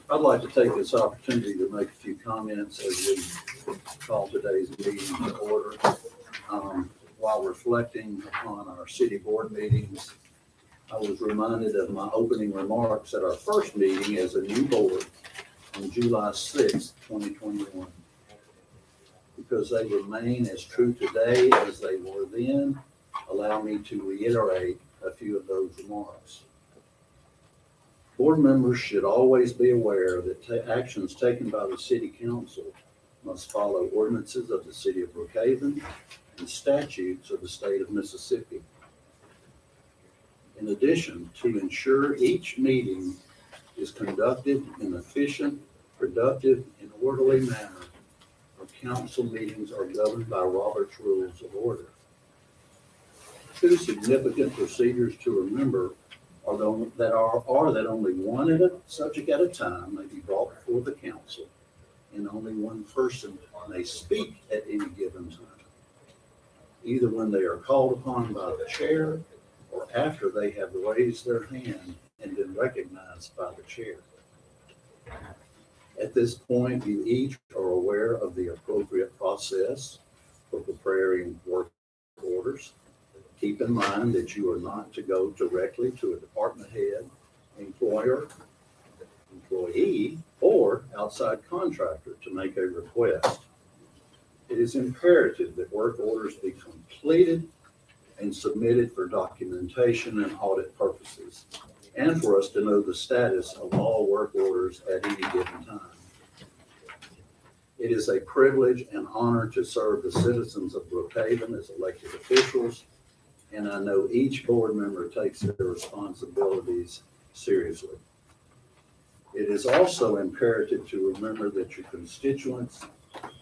I'd like to take this opportunity to make a few comments as we call today's meeting to order. While reflecting upon our city board meetings, I was reminded of my opening remarks at our first meeting as a new board on July 6th, 2021. Because they remain as true today as they were then, allow me to reiterate a few of those remarks. Board members should always be aware that actions taken by the city council must follow ordinances of the city of Brookhaven and statutes of the state of Mississippi. In addition, to ensure each meeting is conducted in an efficient, productive, and orderly manner, our council meetings are governed by Robert's Rules of Order. Two significant procedures to remember are that only one subject at a time may be brought before the council, and only one person may speak at any given time, either when they are called upon by the chair or after they have raised their hand and been recognized by the chair. At this point, you each are aware of the appropriate process for preparing work orders. Keep in mind that you are not to go directly to a department head, employer, employee, or outside contractor to make a request. It is imperative that work orders be completed and submitted for documentation and audit purposes, and for us to know the status of all work orders at any given time. It is a privilege and honor to serve the citizens of Brookhaven as elected officials, and I know each board member takes their responsibilities seriously. It is also imperative to remember that your constituents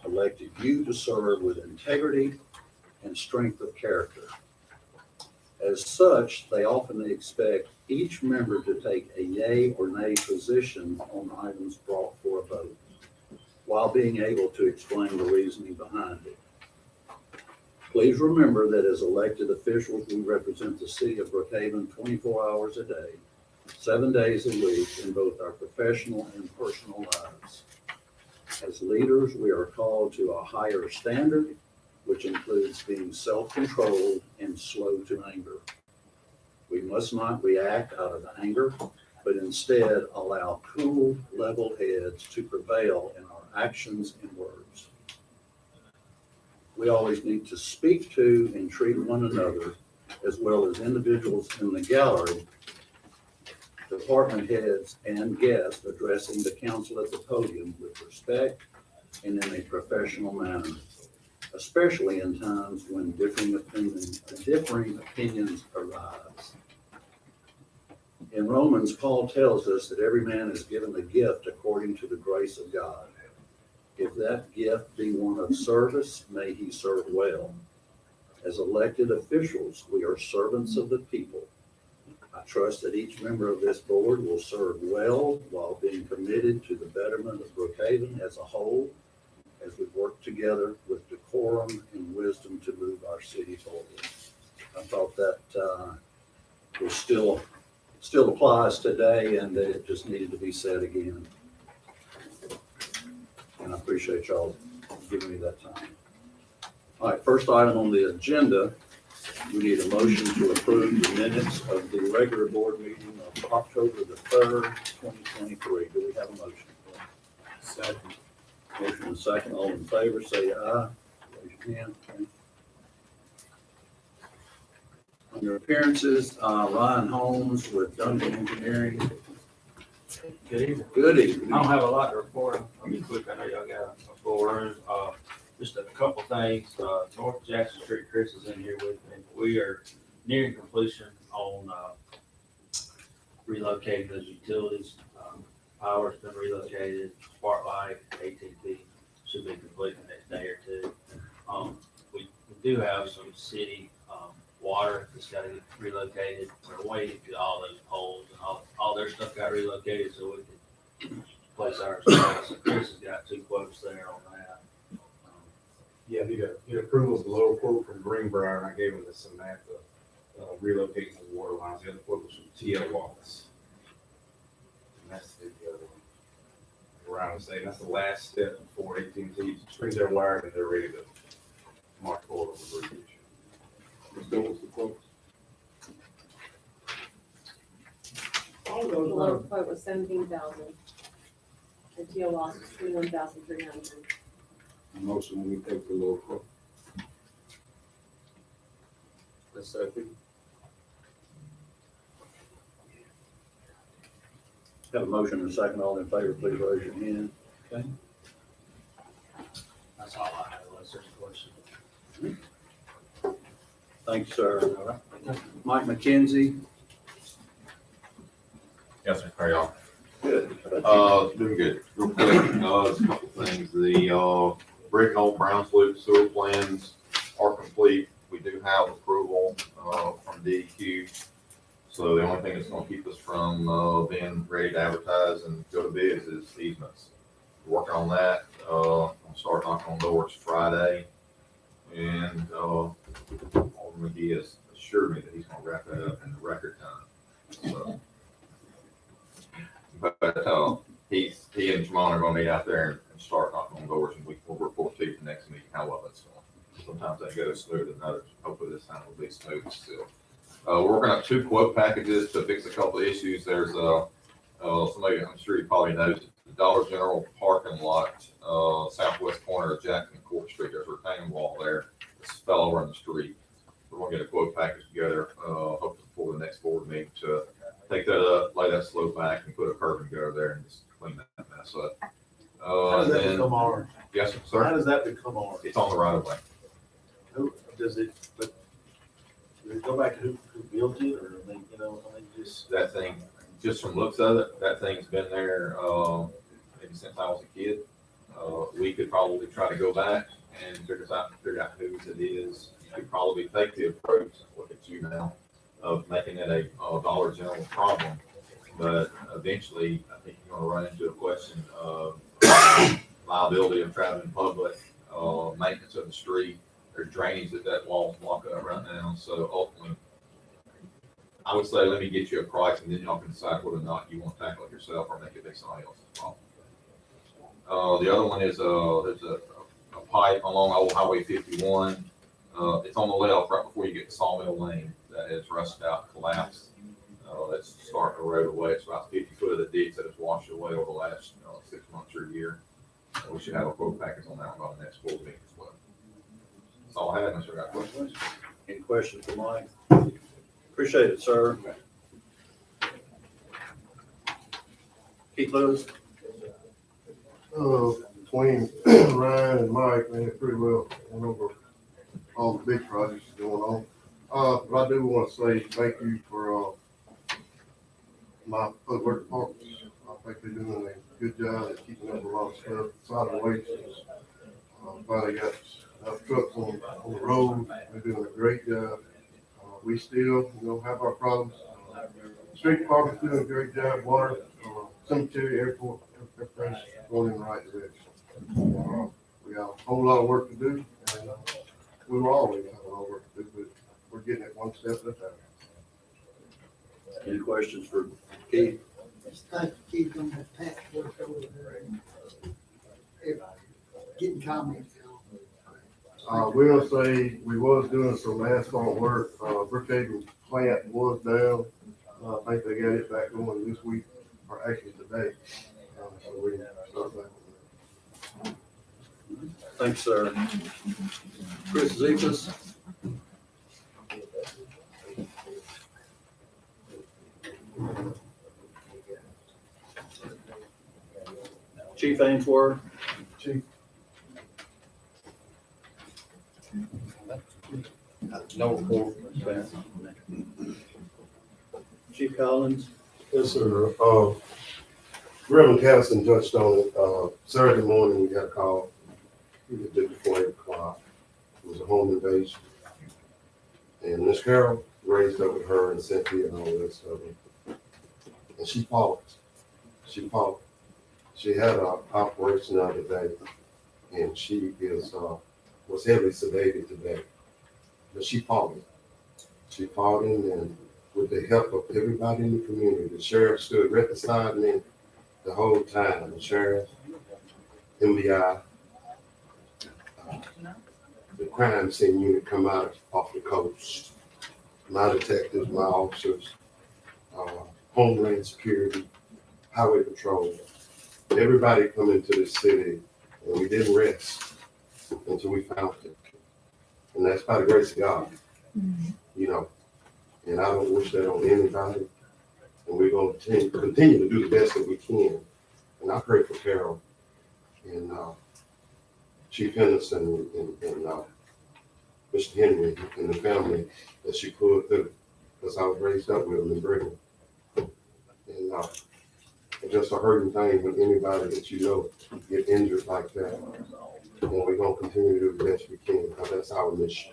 elected you to serve with integrity and strength of character. As such, they often expect each member to take a yay or nay position on items brought for a vote, while being able to explain the reasoning behind it. Please remember that as elected officials, we represent the city of Brookhaven 24 hours a day, 7 days a week, in both our professional and personal lives. As leaders, we are called to a higher standard, which includes being self-controlled and slow to anger. We must not react out of anger, but instead allow cool, level heads to prevail in our actions and words. We always need to speak to and treat one another, as well as individuals in the gallery, department heads, and guests addressing the council at the podium with respect and in a professional manner, especially in times when differing opinions arise. In Romans, Paul tells us that every man is given a gift according to the grace of God. If that gift be one of service, may he serve well. As elected officials, we are servants of the people. I trust that each member of this board will serve well while being committed to the betterment of Brookhaven as a whole, as we work together with decorum and wisdom to move our city forward. I thought that was still applies today, and that it just needed to be said again. And I appreciate y'all giving me that time. All right, first item on the agenda, we need a motion to approve the minutes of the regular board meeting of October the 3rd, 2023. Do we have a motion? Second. Motion and second. All in favor, say aye. Raise your hand. Okay. On your appearances, Ryan Holmes with Duncan Engineering. Good evening. Good evening. I don't have a lot to report. I'll be quick. I know y'all got a full room. Just a couple things. North Jackson Street, Chris is in here with me. We are nearing completion on relocating those utilities. Power's been relocated. Sparklight, AT&T should be complete the next day or two. We do have some city water that's gotta get relocated. We're waiting till all those poles and all their stuff got relocated so we could place ours. So Chris has got 2 quotes there on that. Yeah, he approval of the lower quote from Greenbrier, and I gave him the Samantha, relocating the water lines. The other quote was from TL Wallace. And that's the other one. Around the state, that's the last step before AT&T strings their wire and they're ready to march forward with the bridge. What was the quote? The lower quote was 17,000. The TL loss was 21,300. Motion, we take the lower quote. A second. Have a motion and a second. All in favor, please raise your hand. Okay. That's all I have, unless there's a question. Thanks, sir. Mike McKenzie. Yes, sir. How are y'all? Good. Doing good. Real quick, just a couple things. The Brick and Old Browns Loop sewer plans are complete. We do have approval from DEQ. So the only thing that's gonna keep us from being ready to advertise and go to bids is easements. We're working on that. I'll start knocking on doors Friday. And Alderman McGee has assured me that he's gonna wrap that up in record time. So, but he and Jamon are gonna meet out there and start knocking on doors, and we'll report to you the next meeting how well it's going. Sometimes they go smoother than others. Hopefully this time will be smooth still. We're working on 2 quote packages to fix a couple of issues. There's somebody, I'm sure you probably know, the Dollar General parking lot, southwest corner of Jackson and Court Street. There's a retaining wall there that fell over in the street. We're gonna get a quote package together, hopefully before the next board meeting to take that up, lay that slope back and put a curb and gutter there and just clean that mess up. How does that then- become ours? Yes, How sir. does that become ours? It's on the right of way. Who, does it go back to who built it, or just? That thing, just from looks of it, that thing's been there, maybe since I was a kid. We could probably try to go back and figure out whose it is. You could probably take the approach, look at you now, of making it a Dollar General problem. But eventually, I think you're gonna run into a question of liability of traveling public, maintenance of the street. There's drainage that wall's blocking up right now, so ultimately, I would say, let me get you a price, and then y'all can decide whether or not you want to tackle it yourself or make it be somebody else's problem. The other one is, there's a pipe along Old Highway 51. It's on the left, right before you get to Sawmill Lane, that has rusted out, collapsed. That's starting to erode away. It's about 50 foot of the ditch that has washed away over the last 6 months or a year. We should have a quote package on that one by the next board meeting as well. That's all I have, unless you got questions. Any questions for Mike? Appreciate it, sir. Keith Lewis. Between Ryan and Mike, man, it pretty well went over all the big projects going on. But I do want to say thank you for my public work department. I think they're doing a good job at keeping up with a lot of stuff, sideways. Finally got trucks on the road. They're doing a great job. We still, have our problems. Street department's doing a great job. Water, cemetery, airport, everything's going in the right direction. We got a whole lot of work to do, and we will always have a lot of work to do, but we're getting it one step at a time. Any questions for Keith? Just thank you, Keith, on that patchwork over there. Getting comments. We'll say we was doing some asphalt work. Brookhaven plant was down. I think they got it back going this week, or actually today. So we start back. Thanks, sir. Chris Zekas. Chief Ainsworth. Chief. No report. Chief Collins. Yes, sir. Reverend Caddison touched on it. Saturday morning, we got a call. We did it before 8 o'clock. It was a home invasion. And Miss Carol raised up with her and Cynthia and all this stuff. And she fought. She fought. She had an operation the other day, and she was heavily sedated today. But she fought it. She fought it, and with the help of everybody in the community, the sheriff stood right beside me the whole time. The sheriff, MBI, the crime scene unit come out off the coast. My detectives, my officers, Homeland Security, Highway Patrol. Everybody come into the city, and we didn't rest until we found it. And that's by the grace of God, you know. And I don't wish that on anybody. And we're going to continue to do the best that we can. And I pray for Carol and Chief Henderson and Mr. Henry and the family that she pulled through, because I was raised up with them in Britain. And it's just a hurting thing when anybody that you know get injured like that. And we're going to continue to do the best we can, because that's our mission.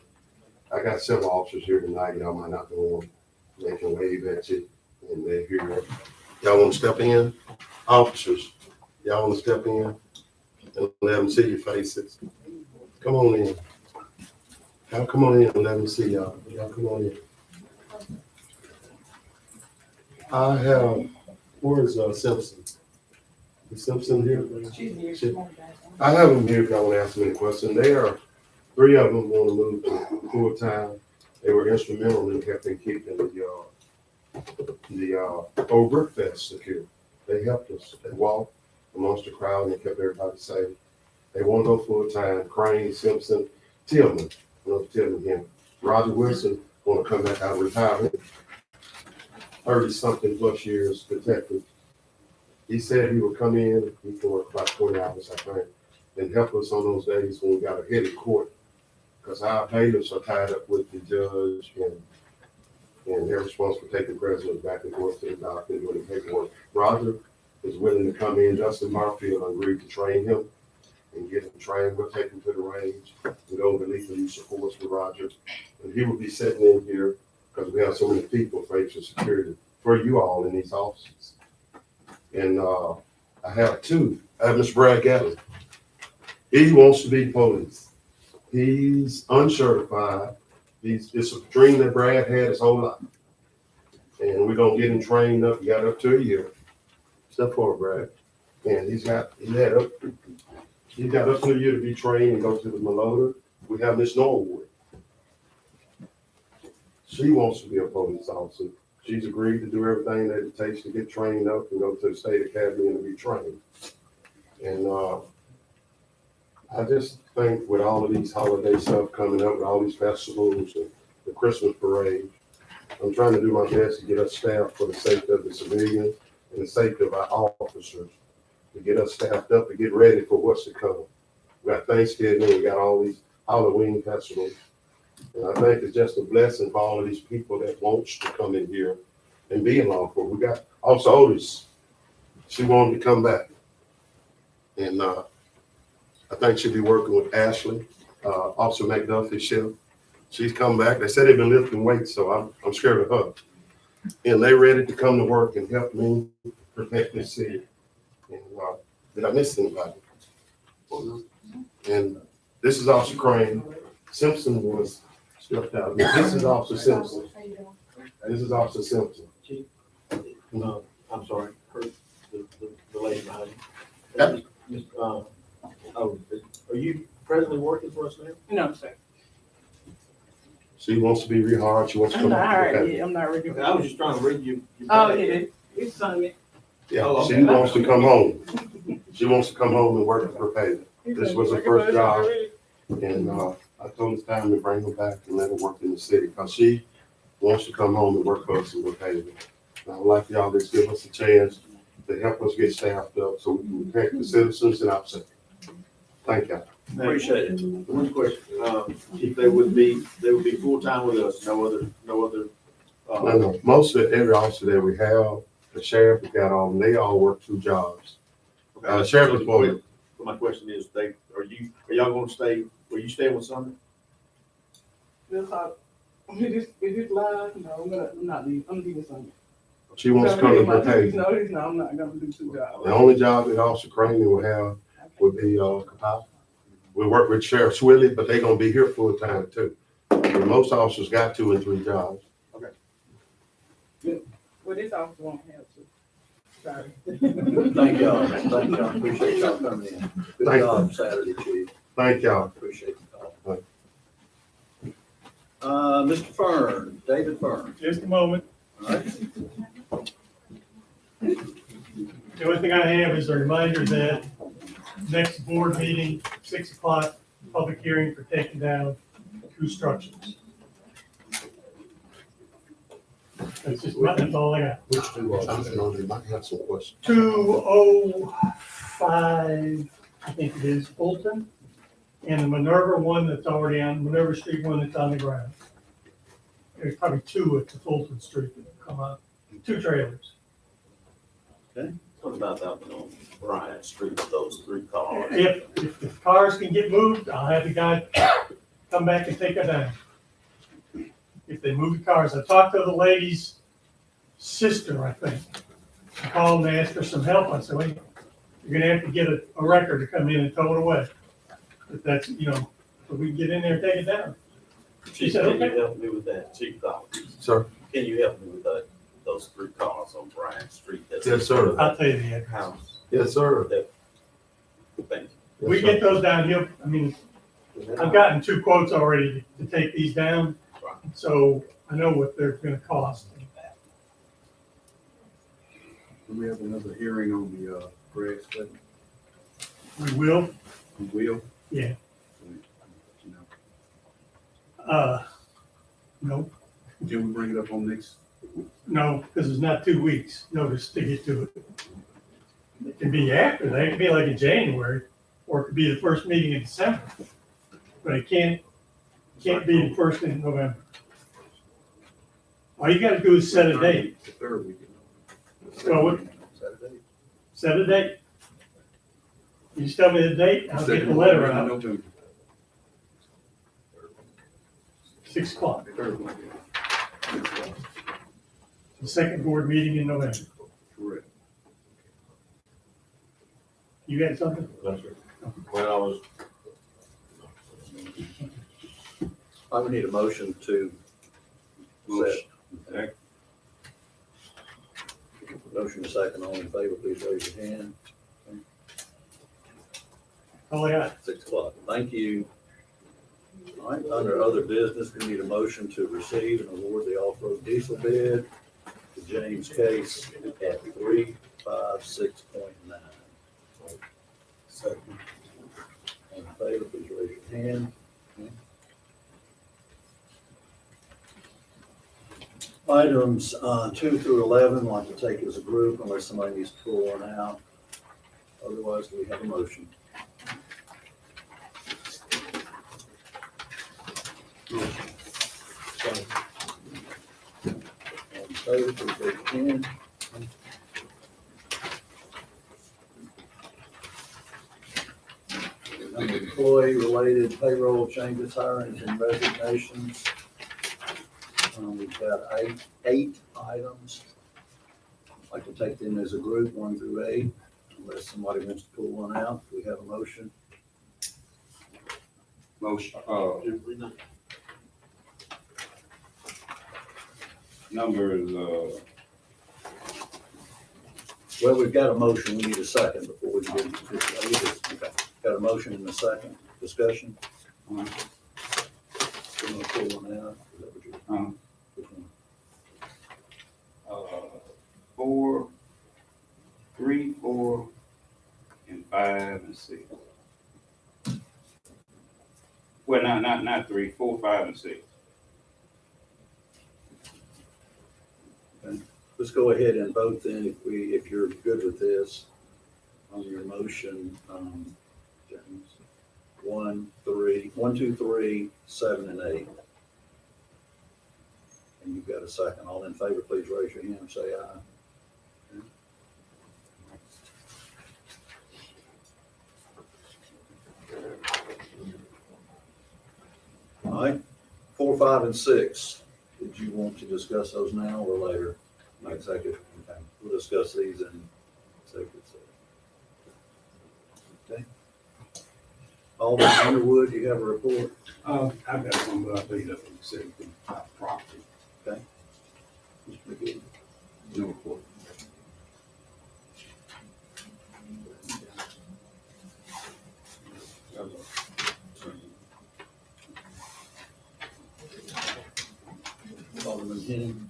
I got several officers here tonight. Y'all might not know them. They can wave at you, and they're here. Y'all want to step in? Officers, y'all want to step in and let them see your faces? Come on in. Y'all come on in and let them see y'all. Y'all come on in. I have, where's Simpson? Is Simpson here? I have them here if y'all want to ask them any questions. They are, 3 of them want to move to full time. They were instrumental in helping keeping the old Brookfest secure. They helped us. They walked amongst the crowd and kept everybody safe. They want to go full time. Crane, Simpson, Tillman. I love Tillman here. Roger Wilson want to come back out of retirement. 30-something plus years detective. He said he would come in. He can work about 20 hours, I think, and help us on those days when we got a heavy court. Because our bailiffs are tied up with the judge, and they're responsible for taking prisoners back and forth to the doctor and doing the paperwork. Roger is willing to come in. Justin Marfield agreed to train him and get him trained. We'll take him to the range and go over lethal use of force with Roger. And he will be sitting in here because we have so many people for extra security for you all in these offices. And I have 2. I have Mr. Brad Gatlin. He wants to be police. He's uncertified. It's a dream that Brad had his whole life. And we're going to get him trained up. He got up to a year. Step forward, Brad. And he got up to a year to be trained and go to the Malota. We have Miss Norwood. She wants to be a police officer. She's agreed to do everything that it takes to get trained up and go to the state academy and to be trained. And I just think with all of these holiday stuff coming up, with all these festivals and the Christmas parade, I'm trying to do my best to get us staffed for the safety of the civilians and the safety of our officers, to get us staffed up to get ready for what's to come. We got Thanksgiving, we got all these Halloween festivals. And I think it's just a blessing for all of these people that wants to come in here and be in law enforcement. We got Officer Otis. She wanted to come back. And I think she'll be working with Ashley, Officer McDuffie's shift. She's come back. They said they've been lifting weights, so I'm scared of her. And they ready to come to work and help me protect this city. And did I miss anybody? And this is Officer Crane. Simpson was stepped out. This is Officer Simpson. This is Officer Simpson. I'm sorry, the lady behind you. Are you presently working for us now? No, sir. She wants to be rehired. She wants to I'm come not back. hired yet. I'm not ready. Okay, I was just trying to read you. Oh, yeah, it's Sunday. Yeah, she wants to come home. She wants to come home and work for pay. This was her first job. And I told it's time to bring her back and let her work in the city, because she wants to come home and work for us in Brookhaven. And I'd like y'all to give us a chance to help us get staffed up so we can protect the citizens and ourselves. Thank you. Appreciate it. One question, if they would be full-time with us, no other. No. Most of every officer that we have, the sheriff, we got all, they all work 2 jobs. Sheriff Department. So my question is, are y'all gonna stay, will you stay with Sumner? We'll talk. Is this live? No, I'm not leaving, I'm leaving Sunday. She wants to come to Brookhaven. No, I'm not gonna do 2 jobs. The only job that Officer Crane will have would be, Kapata. We work with Sheriff Swilly, but they gonna be here full time too. And most officers got 2 and 3 jobs. Well, this officer won't have to. Sorry. Thank y'all, appreciate y'all coming in. Good Thank job Saturday, Chief, Thank y'all. appreciate the call. Mr. Fern, David Fern. Just a moment. All right. The only thing I have is a reminder that next board meeting, 6 o'clock, public hearing for taking down 2 structures. That's all I got. Which 2 are they? Might have some questions. 205, I think it is, Fulton, and the Minerva one that's already on, Minerva Street one that's on the ground. There's probably 2 at the Fulton Street that come up, 2 trailers. What about that one on Bryant Street with those 3 cars? If the cars can get moved, I'll have the guy come back and take it down. If they move the cars, I talked to the lady's sister, I think. I called and asked for some help. I said, wait, you're gonna have to get a wrecker to come in and tow it away. If that's, so we can get in there and take it down. She Chief, said, can okay. you help me with that, Chief Collins? Sir? Can you help me with those 3 cars on Bryant Street? That's Yes, sir. I'll tell you the address. House. Yes, sir. Thank you. We get those down here, I've gotten 2 quotes already to take these down, so I know what they're gonna cost. We have another hearing on the, grass cutting. We will, We will. yeah. You know, No, Can we bring it up on next? no, because it's not 2 weeks notice to get to it. It can be after that, it can be like in January, or it could be the first meeting in December. But it can't be the first in November. All you gotta do is set a date. The 3rd week. Well, what- Saturday. Set a date. You just tell me the date, I'll get the letter out, November. 6 o'clock, The 3rd week. the second board meeting in November. Correct. You got something? Well, I was, I would need a motion to set. Motion to second, all in favor, please raise your hand. All I got. 6 o'clock, thank you. All right, under other business, we need a motion to receive and award the off-road diesel bid to James Case at 356.9. Second. All in favor, please raise your hand. Items 2 through 11, I'd like to take as a group unless somebody needs to pull one out. Otherwise, do we have a motion? All in favor, please raise your hand. Employee-related payroll changes, hirings, and resignations. We've got eight items. I'd like to take them as a group, 1 through 8, unless somebody wants to pull one out. We have a motion. Motion, number is, Well, we've got a motion. We need a second before we get into this. Okay. Got a motion and a second. Discussion? You want to pull one out? Is that what you're? Which one? 4, 3, 4, and 5 and 6. Well, not 3, 4, 5, and 6. Let's go ahead and vote then, if you're good with this, on your motion, James. 1, 2, 3, 7, and 8. And you've got a second. All in favor, please raise your hand and say aye. All right, 4, 5, and 6, did you want to discuss those now or later? No, executive, okay, we'll discuss these in executive session. Okay. Alderman Underwood, you have a report? I've got some, but I think that's what you said, property. Mr. McGee? No report. Alderman Henning?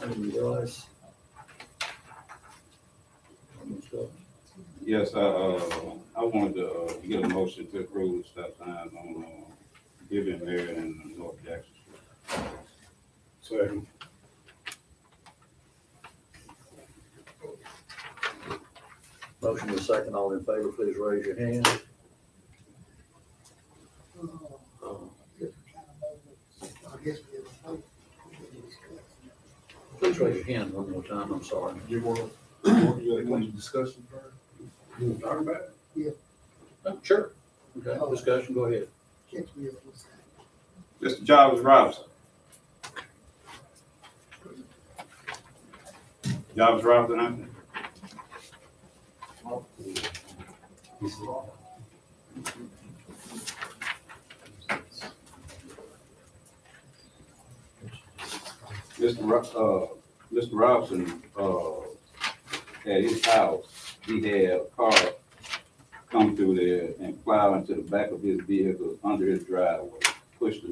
Alderman Rice? Alderman Scott? Yes, I wanted to get a motion to approve the stop signs on Gibbon there and North Jackson Street. Second. Motion is second, all in favor, please raise your hand. I guess we have a vote. Please raise your hand one more time, I'm sorry. You want to discussion first? You want to talk about it? Oh, sure. Okay, discussion, go ahead. Catch me up with that. Mr. Jarvis Robinson. Jarvis Robinson, I think. Mr. Robinson, at his house, he had a car come through there and plow into the back of his vehicle under his driveway, pushed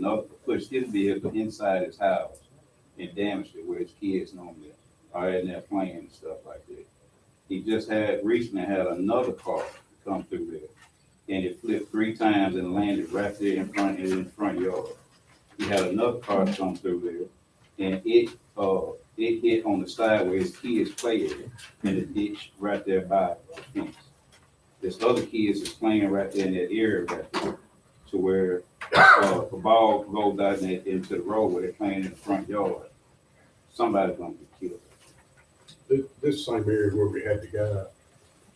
his vehicle inside his house and damaged it where his kids normally are in there playing and stuff like that. He just recently had another car come through there, and it flipped 3 times and landed right there in front yard. He had another car come through there, and it hit on the side where his kids played in the ditch right there by the fence. This other kids is playing right there in that area right there, to where the ball goes out into the road where they're playing in the front yard. Somebody's gonna get killed. This same area where we had the guy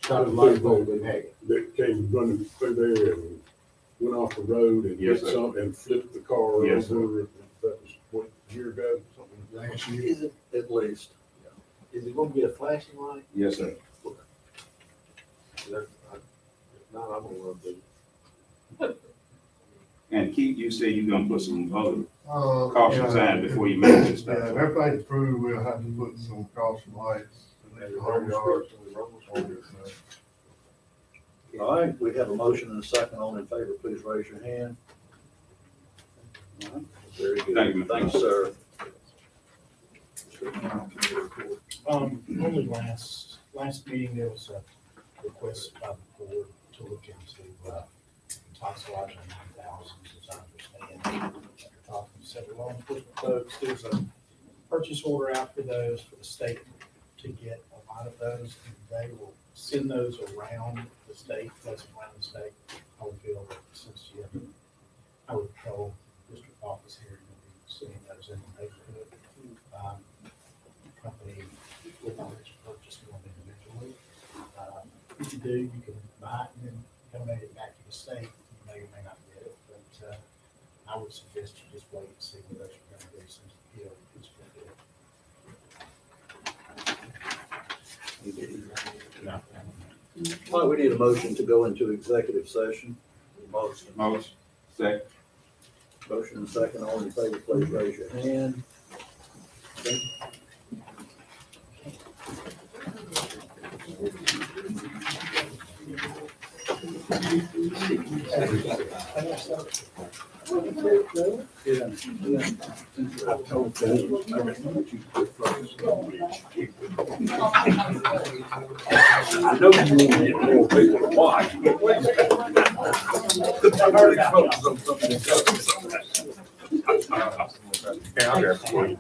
Shot a light bulb in Haggard. that came running through there and went off the road and Yes, hit sir. something and flipped the car Yes, sir. over. That was what, a year ago, something. Last year. Is it at least? Is it gonna be a flashing light? Yes, sir. If not, I'm gonna run through. And Keith, you say you're gonna put some other Uh, caution yeah, sign before you make this Yeah, if stop. everything's approved, we'll have to put some caution lights. in the home yards. All right, we have a motion and a second, all in favor, please raise your hand. All right, very good. Thank you, Mr. Thanks, sir. Only last meeting, there was a request by the board to look into, toxicology in 9,000, as I understand. After talking to several law enforcement folks, there's a purchase order out for those for the state to get a lot of those, and they will send those around the state, place around the state. I would feel that since you have, I would tell district office here, you'll be seeing those in the neighborhood. Company will not purchase one individually. If you do, you can buy it and then donate it back to the state. You may or may not get it, but I would suggest you just wait and see what those are going to do since the deal is good. All right, we need a motion to go into executive session. Motion. Motion. Second. Motion and second, all in favor, please raise your hand. Okay. I know you want to get more people to watch, but wait a second. I already focused on something else. Yeah, I'll get it for you.